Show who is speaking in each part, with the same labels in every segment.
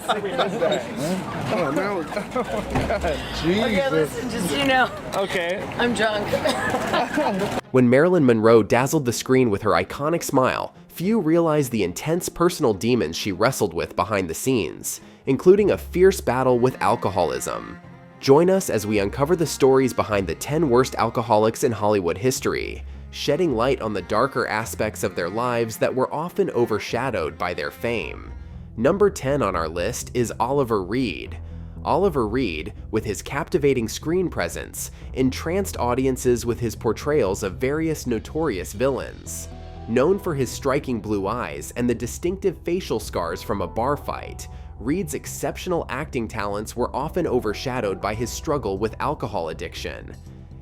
Speaker 1: Oh no!
Speaker 2: Okay, listen, just so you know,
Speaker 1: Okay.
Speaker 2: I'm drunk.
Speaker 3: When Marilyn Monroe dazzled the screen with her iconic smile, few realized the intense personal demons she wrestled with behind the scenes, including a fierce battle with alcoholism. Join us as we uncover the stories behind the 10 worst alcoholics in Hollywood history, shedding light on the darker aspects of their lives that were often overshadowed by their fame. Number 10 on our list is Oliver Reed. Oliver Reed, with his captivating screen presence, entranced audiences with his portrayals of various notorious villains. Known for his striking blue eyes and the distinctive facial scars from a bar fight, Reed's exceptional acting talents were often overshadowed by his struggle with alcohol addiction.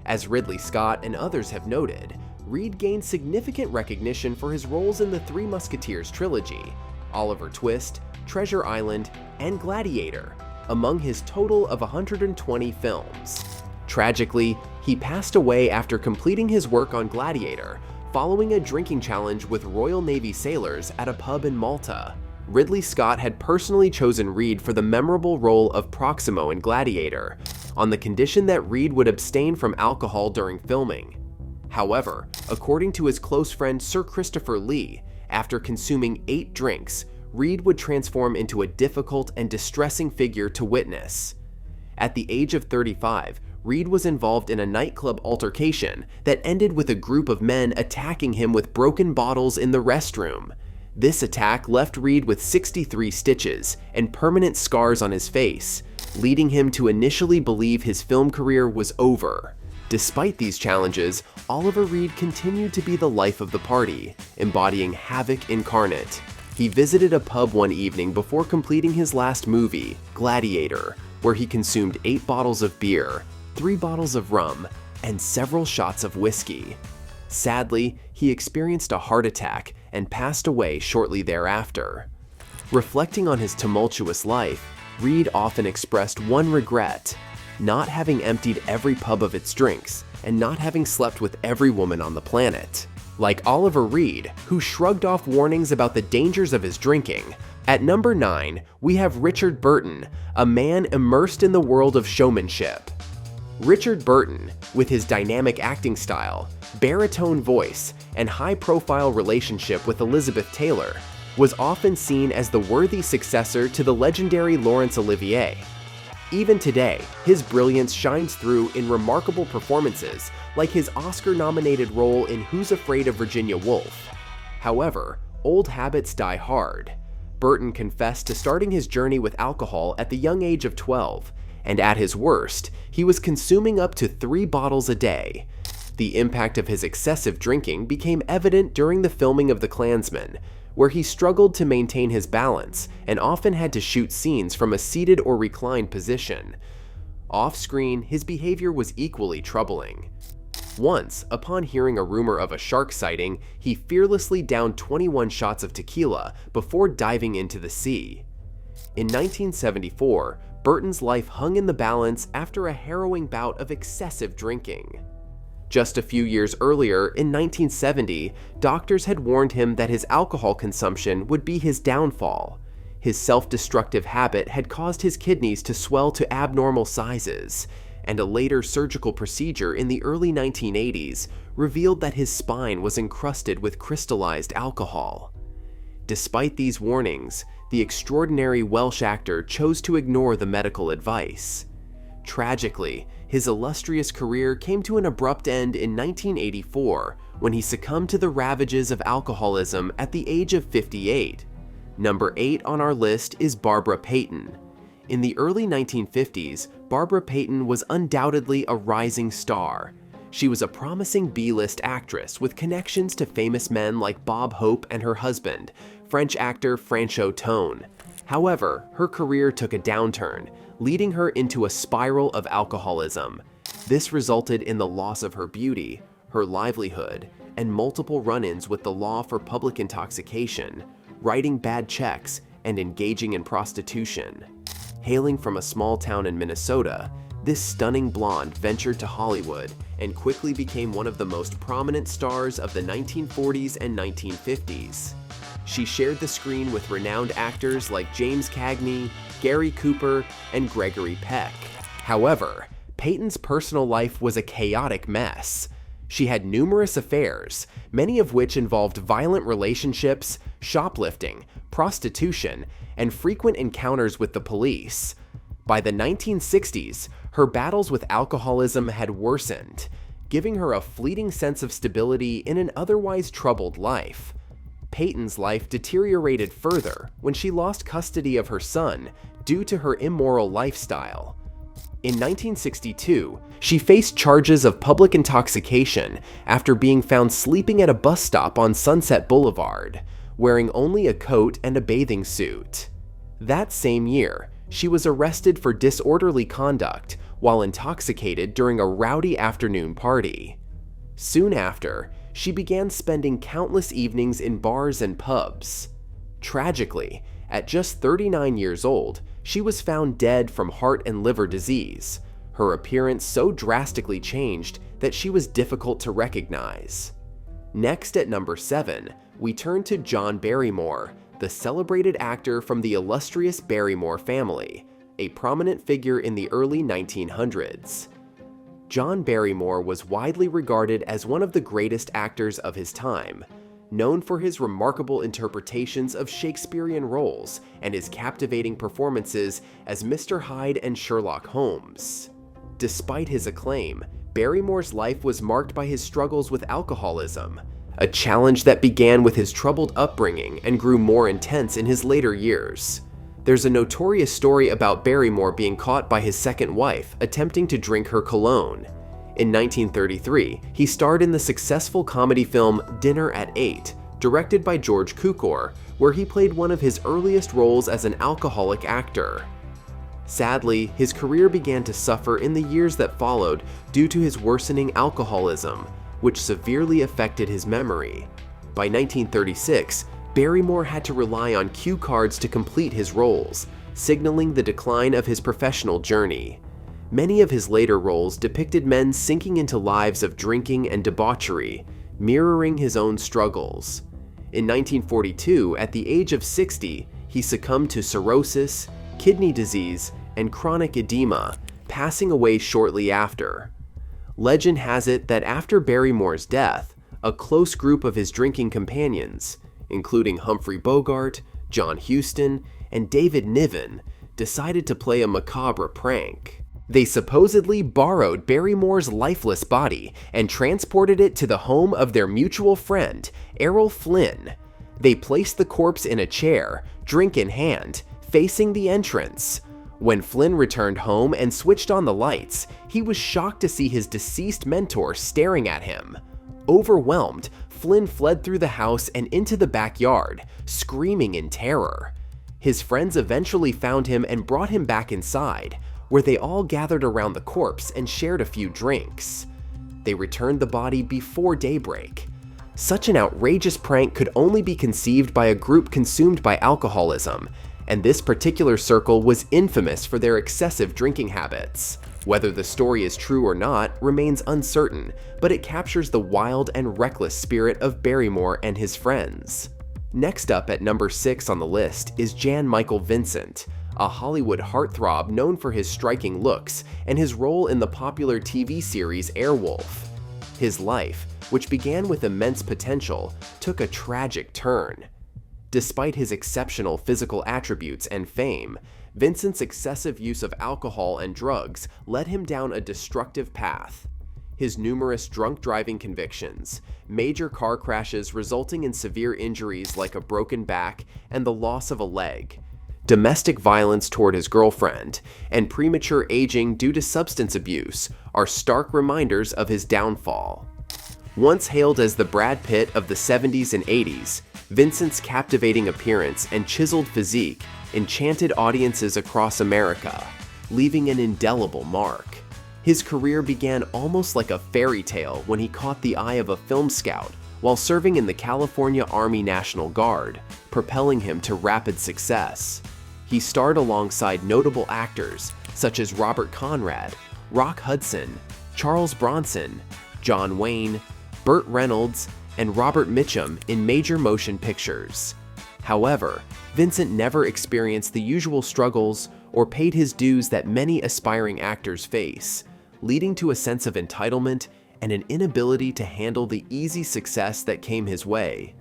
Speaker 3: As Ridley Scott and others have noted, Reed gained significant recognition for his roles in the Three Musketeers trilogy, Oliver Twist, Treasure Island, and Gladiator, among his total of 120 films. Tragically, he passed away after completing his work on Gladiator, following a drinking challenge with Royal Navy sailors at a pub in Malta. Ridley Scott had personally chosen Reed for the memorable role of Proximo in Gladiator, on the condition that Reed would abstain from alcohol during filming. However, according to his close friend Sir Christopher Lee, after consuming 8 drinks, Reed would transform into a difficult and distressing figure to witness. At the age of 35, Reed was involved in a nightclub altercation that ended with a group of men attacking him with broken bottles in the restroom. This attack left Reed with 63 stitches and permanent scars on his face, leading him to initially believe his film career was over. Despite these challenges, Oliver Reed continued to be the life of the party, embodying havoc incarnate. He visited a pub one evening before completing his last movie, Gladiator, where he consumed 8 bottles of beer, 3 bottles of rum, and several shots of whiskey. Sadly, he experienced a heart attack and passed away shortly thereafter. Reflecting on his tumultuous life, Reed often expressed one regret: not having emptied every pub of its drinks and not having slept with every woman on the planet. Like Oliver Reed, who shrugged off warnings about the dangers of his drinking, at number 9, we have Richard Burton, a man immersed in the world of showmanship. Richard Burton, with his dynamic acting style, baritone voice, and high-profile relationship with Elizabeth Taylor, was often seen as the worthy successor to the legendary Laurence Olivier. Even today, his brilliance shines through in remarkable performances like his Oscar-nominated role in Who's Afraid of Virginia Woolf. However, old habits die hard. Burton confessed to starting his journey with alcohol at the young age of 12, and at his worst, he was consuming up to 3 bottles a day. The impact of his excessive drinking became evident during the filming of The Klansman, where he struggled to maintain his balance and often had to shoot scenes from a seated or reclined position. Off-screen, his behavior was equally troubling. Once, upon hearing a rumor of a shark sighting, he fearlessly downed 21 shots of tequila before diving into the sea. In 1974, Burton's life hung in the balance after a harrowing bout of excessive drinking. Just a few years earlier, in 1970, doctors had warned him that his alcohol consumption would be his downfall. His self-destructive habit had caused his kidneys to swell to abnormal sizes, and a later surgical procedure in the early 1980s revealed that his spine was encrusted with crystallized alcohol. Despite these warnings, the extraordinary Welsh actor chose to ignore the medical advice. Tragically, his illustrious career came to an abrupt end in 1984 when he succumbed to the ravages of alcoholism at the age of 58. Number 8 on our list is Barbara Payton. In the early 1950s, Barbara Payton was undoubtedly a rising star. She was a promising B-list actress with connections to famous men like Bob Hope and her husband, French actor Franchot Tone. However, her career took a downturn, leading her into a spiral of alcoholism. This resulted in the loss of her beauty, her livelihood, and multiple run-ins with the law for public intoxication, writing bad checks, and engaging in prostitution. Hailing from a small town in Minnesota, this stunning blonde ventured to Hollywood and quickly became one of the most prominent stars of the 1940s and 1950s. She shared the screen with renowned actors like James Cagney, Gary Cooper, and Gregory Peck. However, Peyton's personal life was a chaotic mess. She had numerous affairs, many of which involved violent relationships, shoplifting, prostitution, and frequent encounters with the police. By the 1960s, her battles with alcoholism had worsened, giving her a fleeting sense of stability in an otherwise troubled life. Peyton's life deteriorated further when she lost custody of her son due to her immoral lifestyle. In 1962, she faced charges of public intoxication after being found sleeping at a bus stop on Sunset Boulevard, wearing only a coat and a bathing suit. That same year, she was arrested for disorderly conduct while intoxicated during a rowdy afternoon party. Soon after, she began spending countless evenings in bars and pubs. Tragically, at just 39 years old, she was found dead from heart and liver disease, her appearance so drastically changed that she was difficult to recognize. Next at number 7, we turn to John Barrymore, the celebrated actor from the illustrious Barrymore family, a prominent figure in the early 1900s. John Barrymore was widely regarded as one of the greatest actors of his time, known for his remarkable interpretations of Shakespearean roles and his captivating performances as Mr. Hyde and Sherlock Holmes. Despite his acclaim, Barrymore's life was marked by his struggles with alcoholism, a challenge that began with his troubled upbringing and grew more intense in his later years. There's a notorious story about Barrymore being caught by his second wife attempting to drink her cologne. In 1933, he starred in the successful comedy film Dinner at 8, directed by George Cukor, where he played one of his earliest roles as an alcoholic actor. Sadly, his career began to suffer in the years that followed due to his worsening alcoholism, which severely affected his memory. By 1936, Barrymore had to rely on cue cards to complete his roles, signaling the decline of his professional journey. Many of his later roles depicted men sinking into lives of drinking and debauchery, mirroring his own struggles. In 1942, at the age of 60, he succumbed to cirrhosis, kidney disease, and chronic edema, passing away shortly after. Legend has it that after Barrymore's death, a close group of his drinking companions, including Humphrey Bogart, John Huston, and David Niven, decided to play a macabre prank. They supposedly borrowed Barrymore's lifeless body and transported it to the home of their mutual friend, Errol Flynn. They placed the corpse in a chair, drink in hand, facing the entrance. When Flynn returned home and switched on the lights, he was shocked to see his deceased mentor staring at him. Overwhelmed, Flynn fled through the house and into the backyard, screaming in terror. His friends eventually found him and brought him back inside, where they all gathered around the corpse and shared a few drinks. They returned the body before daybreak. Such an outrageous prank could only be conceived by a group consumed by alcoholism, and this particular circle was infamous for their excessive drinking habits. Whether the story is true or not remains uncertain, but it captures the wild and reckless spirit of Barrymore and his friends. Next up at number 6 on the list is Jan Michael Vincent, a Hollywood heartthrob known for his striking looks and his role in the popular TV series Airwolf. His life, which began with immense potential, took a tragic turn. Despite his exceptional physical attributes and fame, Vincent's excessive use of alcohol and drugs led him down a destructive path. His numerous drunk driving convictions, major car crashes resulting in severe injuries like a broken back and the loss of a leg, domestic violence toward his girlfriend, and premature aging due to substance abuse are stark reminders of his downfall. Once hailed as the Brad Pitt of the 70s and 80s, Vincent's captivating appearance and chiseled physique enchanted audiences across America, leaving an indelible mark. His career began almost like a fairy tale when he caught the eye of a film scout while serving in the California Army National Guard, propelling him to rapid success. He starred alongside notable actors such as Robert Conrad, Rock Hudson, Charles Bronson, John Wayne, Burt Reynolds, and Robert Mitchum in major motion pictures. However, Vincent never experienced the usual struggles or paid his dues that many aspiring actors face, leading to a sense of entitlement and an inability to handle the easy success that came his way.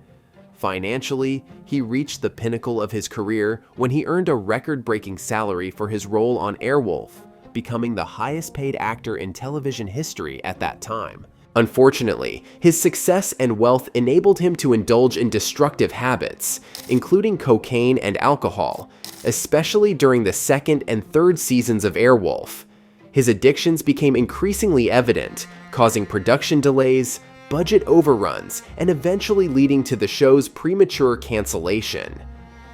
Speaker 3: Financially, he reached the pinnacle of his career when he earned a record-breaking salary for his role on Airwolf, becoming the highest-paid actor in television history at that time. Unfortunately, his success and wealth enabled him to indulge in destructive habits, including cocaine and alcohol, especially during the second and third seasons of Airwolf. His addictions became increasingly evident, causing production delays, budget overruns, and eventually leading to the show's premature cancellation.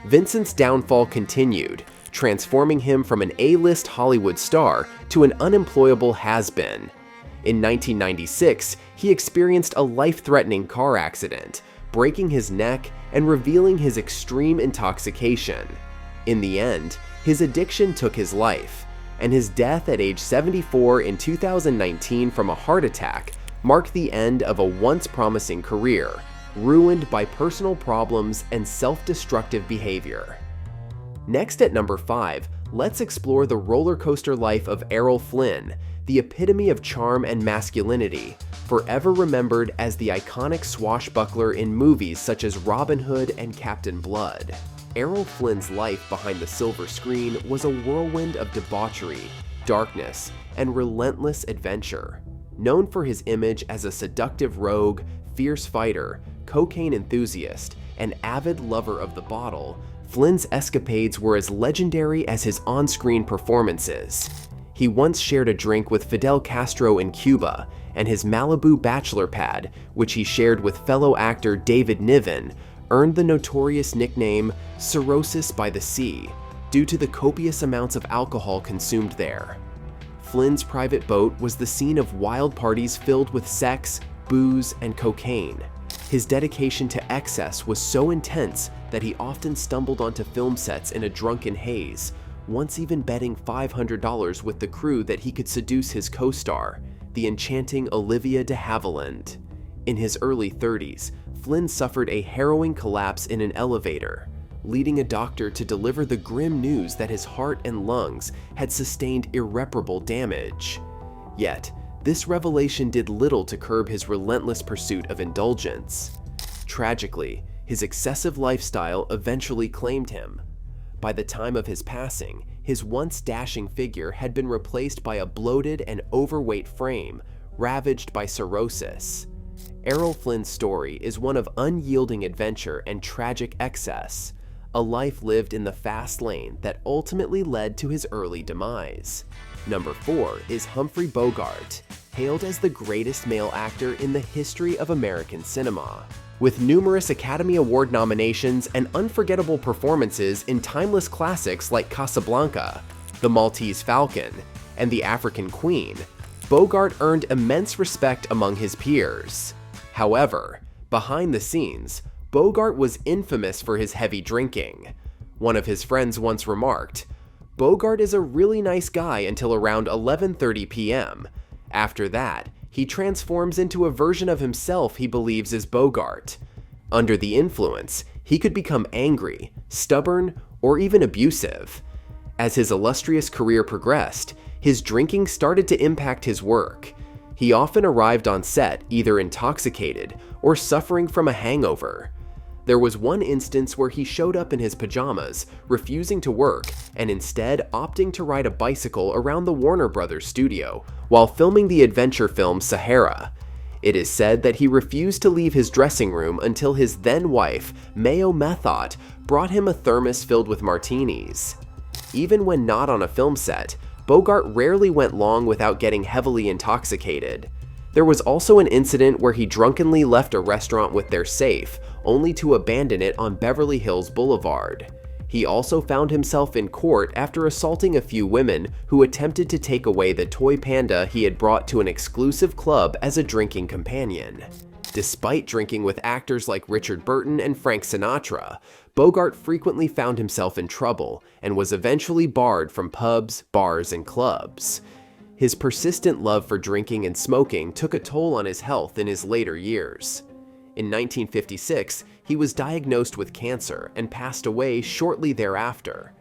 Speaker 3: Vincent's downfall continued, transforming him from an A-list Hollywood star to an unemployable has-been. In 1996, he experienced a life-threatening car accident, breaking his neck and revealing his extreme intoxication. In the end, his addiction took his life, and his death at age 74 in 2019 from a heart attack marked the end of a once promising career, ruined by personal problems and self-destructive behavior. Next at number 5, let's explore the roller coaster life of Errol Flynn, the epitome of charm and masculinity, forever remembered as the iconic swashbuckler in movies such as Robin Hood and Captain Blood. Errol Flynn's life behind the silver screen was a whirlwind of debauchery, darkness, and relentless adventure. Known for his image as a seductive rogue, fierce fighter, cocaine enthusiast, and avid lover of the bottle, Flynn's escapades were as legendary as his on-screen performances. He once shared a drink with Fidel Castro in Cuba, and his Malibu bachelor pad, which he shared with fellow actor David Niven, earned the notorious nickname Cirrhosis by the Sea, due to the copious amounts of alcohol consumed there. Flynn's private boat was the scene of wild parties filled with sex, booze, and cocaine. His dedication to excess was so intense that he often stumbled onto film sets in a drunken haze, once even betting $500 with the crew that he could seduce his co-star, the enchanting Olivia de Havilland. In his early 30s, Flynn suffered a harrowing collapse in an elevator, leading a doctor to deliver the grim news that his heart and lungs had sustained irreparable damage. Yet, this revelation did little to curb his relentless pursuit of indulgence. Tragically, his excessive lifestyle eventually claimed him. By the time of his passing, his once dashing figure had been replaced by a bloated and overweight frame, ravaged by cirrhosis. Errol Flynn's story is one of unyielding adventure and tragic excess, a life lived in the fast lane that ultimately led to his early demise. Number 4 is Humphrey Bogart, hailed as the greatest male actor in the history of American cinema. With numerous Academy Award nominations and unforgettable performances in timeless classics like Casablanca, The Maltese Falcon, and The African Queen, Bogart earned immense respect among his peers. However, behind the scenes, Bogart was infamous for his heavy drinking. One of his friends once remarked, "Bogart is a really nice guy until around 11:30 p.m. After that, he transforms into a version of himself he believes is Bogart. Under the influence, he could become angry, stubborn, or even abusive. As his illustrious career progressed, his drinking started to impact his work. He often arrived on set either intoxicated or suffering from a hangover. There was one instance where he showed up in his pajamas, refusing to work, and instead opting to ride a bicycle around the Warner Brothers studio while filming the adventure film Sahara. It is said that he refused to leave his dressing room until his then-wife, Mayo Methot, brought him a thermos filled with martinis. Even when not on a film set, Bogart rarely went long without getting heavily intoxicated. There was also an incident where he drunkenly left a restaurant with their safe, only to abandon it on Beverly Hills Boulevard. He also found himself in court after assaulting a few women who attempted to take away the toy panda he had brought to an exclusive club as a drinking companion. Despite drinking with actors like Richard Burton and Frank Sinatra, Bogart frequently found himself in trouble and was eventually barred from pubs, bars, and clubs. His persistent love for drinking and smoking took a toll on his health in his later years. In 1956, He was diagnosed with cancer and passed away shortly thereafter.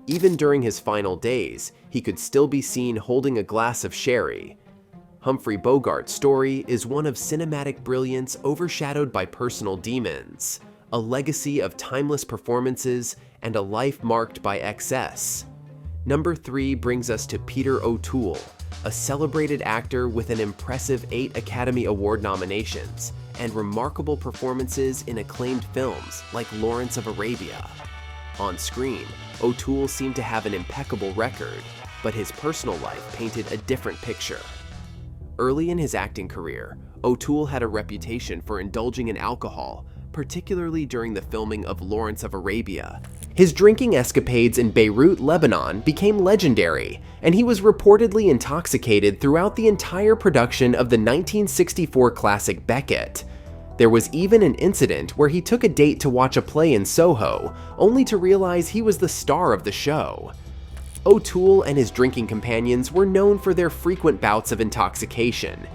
Speaker 3: Even during his final days, he could still be seen holding a glass of sherry. Humphrey Bogart's story is one of cinematic brilliance overshadowed by personal demons, a legacy of timeless performances, and a life marked by excess. Number 3 brings us to Peter O'Toole, a celebrated actor with an impressive 8 Academy Award nominations and remarkable performances in acclaimed films like Lawrence of Arabia. On screen, O'Toole seemed to have an impeccable record, but his personal life painted a different picture. Early in his acting career, O'Toole had a reputation for indulging in alcohol, particularly during the filming of Lawrence of Arabia. His drinking escapades in Beirut, Lebanon became legendary, and he was reportedly intoxicated throughout the entire production of the 1964 classic Beckett. There was even an incident where he took a date to watch a play in Soho, only to realize he was the star of the show. O'Toole and his drinking companions were known for their frequent bouts of intoxication.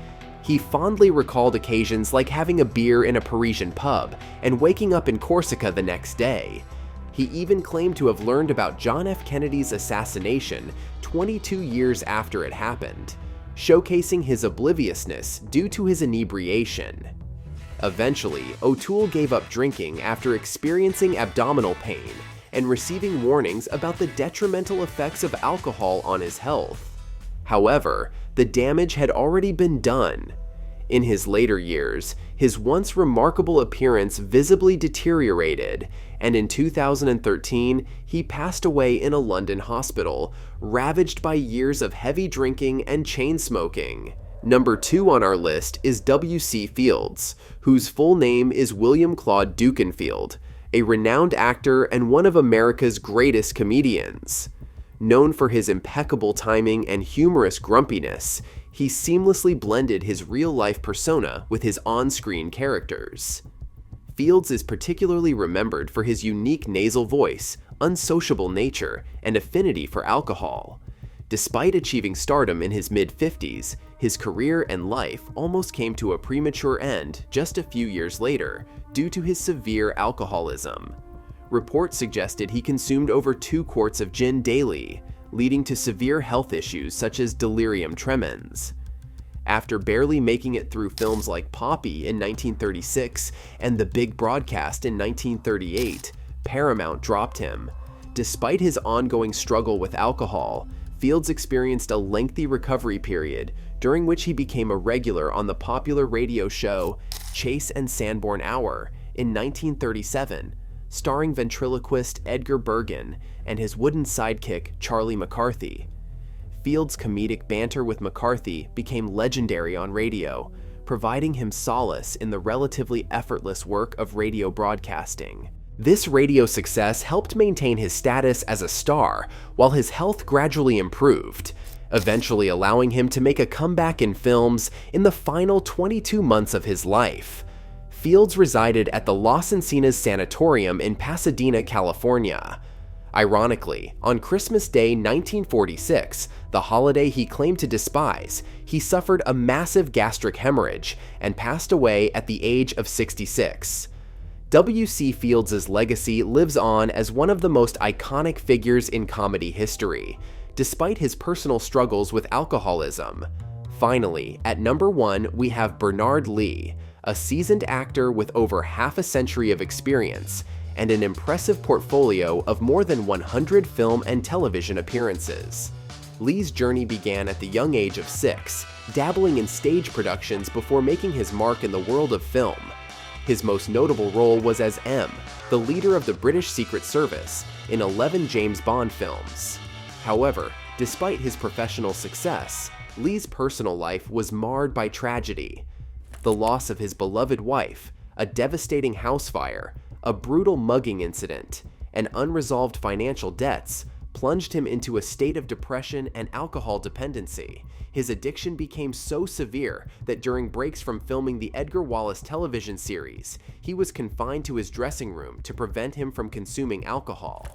Speaker 3: He fondly recalled occasions like having a beer in a Parisian pub and waking up in Corsica the next day. He even claimed to have learned about John F. Kennedy's assassination 22 years after it happened, showcasing his obliviousness due to his inebriation. Eventually, O'Toole gave up drinking after experiencing abdominal pain and receiving warnings about the detrimental effects of alcohol on his health. However, the damage had already been done. In his later years, his once remarkable appearance visibly deteriorated, and in 2013, he passed away in a London hospital, ravaged by years of heavy drinking and chain smoking. Number 2 on our list is W.C. Fields, whose full name is William Claude Dukenfield, a renowned actor and one of America's greatest comedians. Known for his impeccable timing and humorous grumpiness, he seamlessly blended his real-life persona with his on-screen characters. Fields is particularly remembered for his unique nasal voice, unsociable nature, and affinity for alcohol. Despite achieving stardom in his mid-50s, his career and life almost came to a premature end just a few years later due to his severe alcoholism. Reports suggested he consumed over 2 quarts of gin daily, leading to severe health issues such as delirium tremens. After barely making it through films like Poppy in 1936 and The Big Broadcast in 1938, Paramount dropped him. Despite his ongoing struggle with alcohol, Fields experienced a lengthy recovery period during which he became a regular on the popular radio show Chase and Sanborn Hour in 1937, starring ventriloquist Edgar Bergen and his wooden sidekick Charlie McCarthy. Fields' comedic banter with McCarthy became legendary on radio, providing him solace in the relatively effortless work of radio broadcasting. This radio success helped maintain his status as a star while his health gradually improved, eventually allowing him to make a comeback in films in the final 22 months of his life. Fields resided at the Los Encinas Sanatorium in Pasadena, California. Ironically, on Christmas Day 1946, the holiday he claimed to despise, he suffered a massive gastric hemorrhage and passed away at the age of 66. W.C. Fields' legacy lives on as one of the most iconic figures in comedy history, despite his personal struggles with alcoholism. Finally, at number 1, we have Bernard Lee, a seasoned actor with over half a century of experience and an impressive portfolio of more than 100 film and television appearances. Lee's journey began at the young age of 6, dabbling in stage productions before making his mark in the world of film. His most notable role was as M, the leader of the British Secret Service, in 11 James Bond films. However, despite his professional success, Lee's personal life was marred by tragedy. The loss of his beloved wife, a devastating house fire, a brutal mugging incident, and unresolved financial debts plunged him into a state of depression and alcohol dependency. His addiction became so severe that during breaks from filming the Edgar Wallace television series, he was confined to his dressing room to prevent him from consuming alcohol.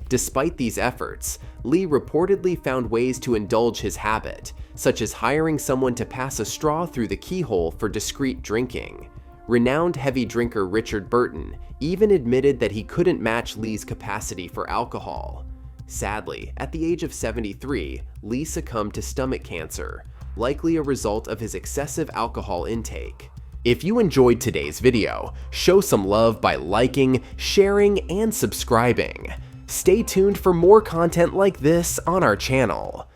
Speaker 3: Despite these efforts, Lee reportedly found ways to indulge his habit, such as hiring someone to pass a straw through the keyhole for discreet drinking. Renowned heavy drinker Richard Burton even admitted that he couldn't match Lee's capacity for alcohol. Sadly, at the age of 73, Lee succumbed to stomach cancer, likely a result of his excessive alcohol intake. If you enjoyed today's video, show some love by liking, sharing, and subscribing. Stay tuned for more content like this on our channel.